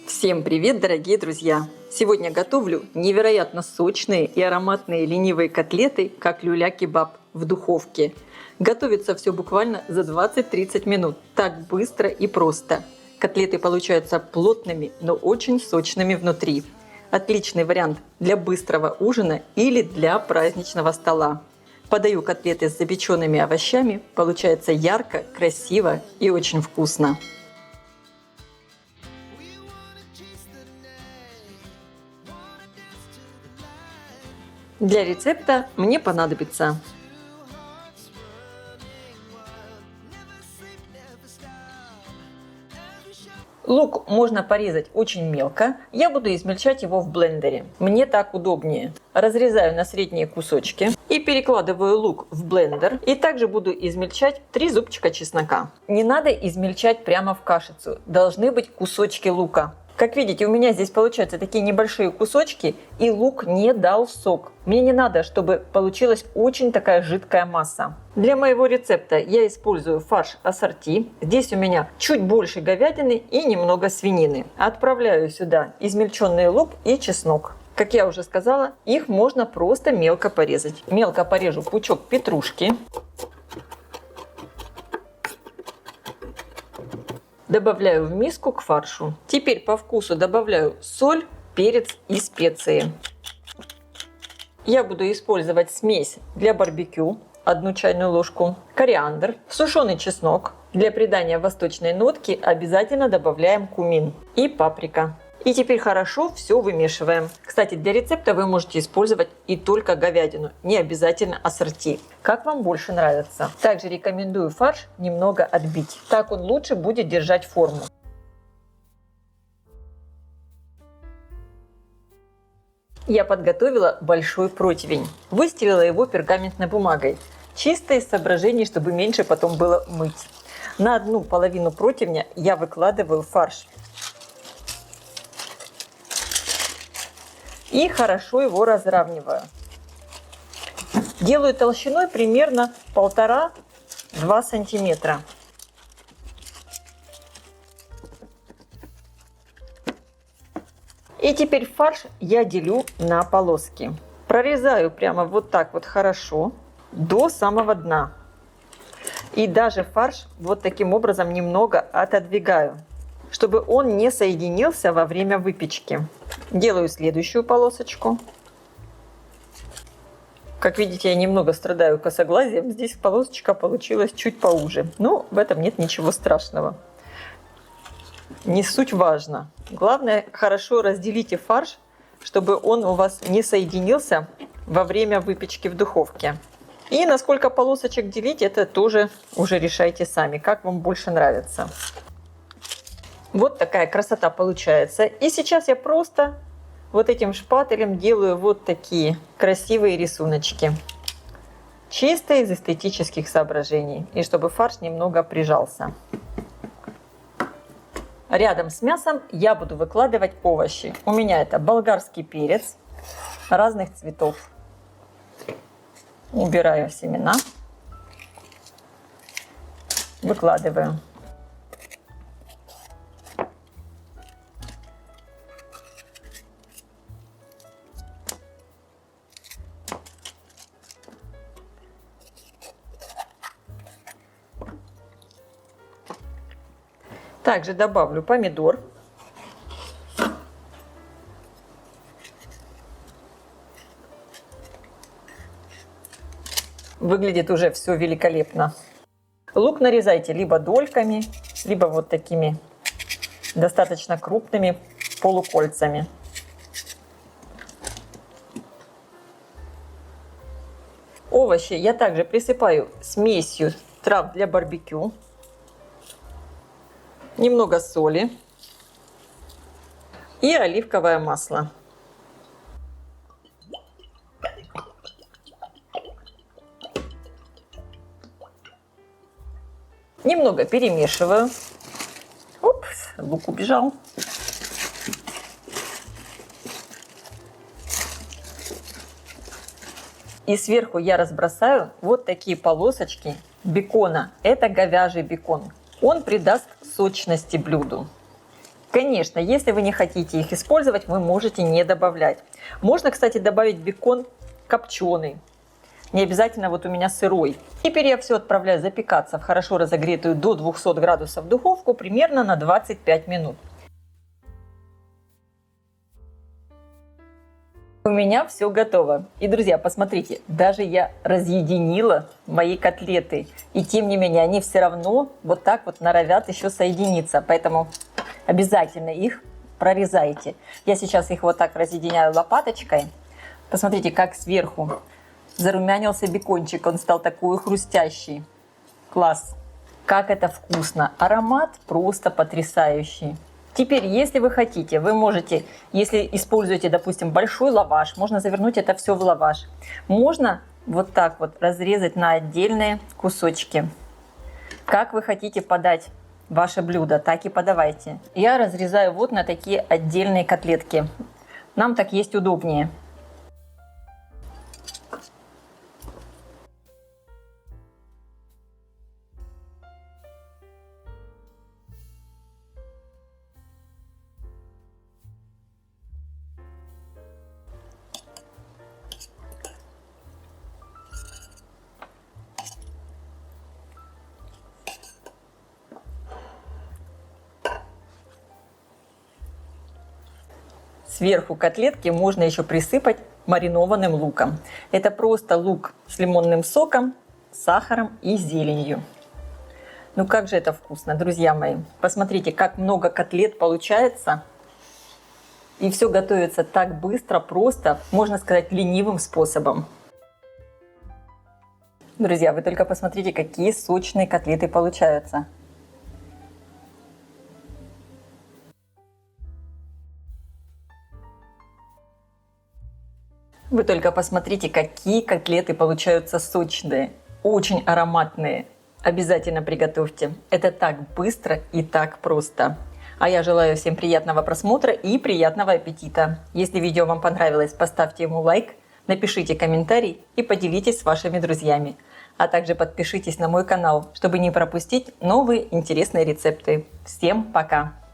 Всем привет, дорогие друзья! Сегодня готовлю невероятно сочные и ароматные ленивые котлеты, как люля-кебаб, в духовке. Готовится все буквально за 20-30 минут. Так быстро и просто. Котлеты получаются плотными, но очень сочными внутри. Отличный вариант для быстрого ужина или для праздничного стола. Подаю котлеты с запеченными овощами. Получается ярко, красиво и очень вкусно. Для рецепта мне понадобится лук можно порезать очень мелко, я буду измельчать его в блендере. Мне так удобнее. Разрезаю на средние кусочки и перекладываю лук в блендер. И также буду измельчать 3 зубчика чеснока. Не надо измельчать прямо в кашицу, должны быть кусочки лука. Как видите, у меня здесь получаются такие небольшие кусочки, и лук не дал сок. Мне не надо, чтобы получилась очень такая жидкая масса. Для моего рецепта я использую фарш ассорти. Здесь у меня чуть больше говядины и немного свинины. Отправляю сюда измельченный лук и чеснок. Как я уже сказала, их можно просто мелко порезать. Мелко порежу пучок петрушки. Добавляю в миску к фаршу. Теперь по вкусу добавляю соль, перец и специи. Я буду использовать смесь для барбекю, 1 чайную ложку, кориандр, сушеный чеснок. Для придания восточной нотки обязательно добавляем кумин и паприка. И теперь хорошо все вымешиваем. Кстати, для рецепта вы можете использовать и только говядину, не обязательно ассорти. Как вам больше нравится. Также рекомендую фарш немного отбить. Так он лучше будет держать форму. Я подготовила большой противень. Выстелила его пергаментной бумагой. Чисто из соображений, чтобы меньше потом было мыть. На одну половину противня я выкладываю фарш. И хорошо его разравниваю. Делаю толщиной примерно 1,5-2 сантиметра. И теперь фарш я делю на полоски. Прорезаю прямо вот так вот хорошо до самого дна. И даже фарш вот таким образом немного отодвигаю, чтобы он не соединился во время выпечки. Делаю следующую полосочку. Как видите, я немного страдаю косоглазием. Здесь полосочка получилась чуть поуже. Но в этом нет ничего страшного. Не суть важно. Главное, хорошо разделите фарш, чтобы он у вас не соединился во время выпечки в духовке. И на сколько полосочек делить, это тоже уже решайте сами, как вам больше нравится. Вот такая красота получается. И сейчас я просто вот этим шпателем делаю вот такие красивые рисуночки. Чисто из эстетических соображений. И чтобы фарш немного прижался. Рядом с мясом я буду выкладывать овощи. У меня это болгарский перец разных цветов. Убираю семена. Выкладываю. Также добавлю помидор. Выглядит уже все великолепно. Лук нарезайте либо дольками, либо вот такими достаточно крупными полукольцами. Овощи я также присыпаю смесью трав для барбекю. Немного соли и оливковое масло. Немного перемешиваю. Упс, лук убежал. И сверху я разбросаю вот такие полосочки бекона. Это говяжий бекон. Он придаст сочности блюду. К Конечно, если вы не хотите их использовать, вы можете не добавлять. Можно, кстати, добавить бекон копченый. Не обязательно вот у меня сырой. Теперь я все отправляю запекаться в хорошо разогретую до 200 градусов духовку примерно на 25 минут. У меня все готово. И, друзья, посмотрите, даже я разъединила мои котлеты. И тем не менее, они все равно вот так вот норовят еще соединиться. Поэтому обязательно их прорезайте. Я сейчас их вот так разъединяю лопаточкой. Посмотрите, как сверху зарумянился бекончик. Он стал такой хрустящий. Класс! Как это вкусно! Аромат просто потрясающий. Теперь, если вы хотите, вы можете, если используете, допустим, большой лаваш, можно завернуть это все в лаваш. Можно вот так вот разрезать на отдельные кусочки. Как вы хотите подать ваше блюдо, так и подавайте. Я разрезаю вот на такие отдельные котлетки. Нам так есть удобнее. Сверху котлетки можно еще присыпать маринованным луком. Это просто лук с лимонным соком, сахаром и зеленью. Ну как же это вкусно, друзья мои. Посмотрите, как много котлет получается. И все готовится так быстро, просто, можно сказать, ленивым способом. Друзья, вы только посмотрите, какие сочные котлеты получаются. Вы только посмотрите, какие котлеты получаются сочные, очень ароматные. Обязательно приготовьте. Это так быстро и так просто. А я желаю всем приятного просмотра и приятного аппетита. Если видео вам понравилось, поставьте ему лайк, напишите комментарий и поделитесь с вашими друзьями. А также подпишитесь на мой канал, чтобы не пропустить новые интересные рецепты. Всем пока!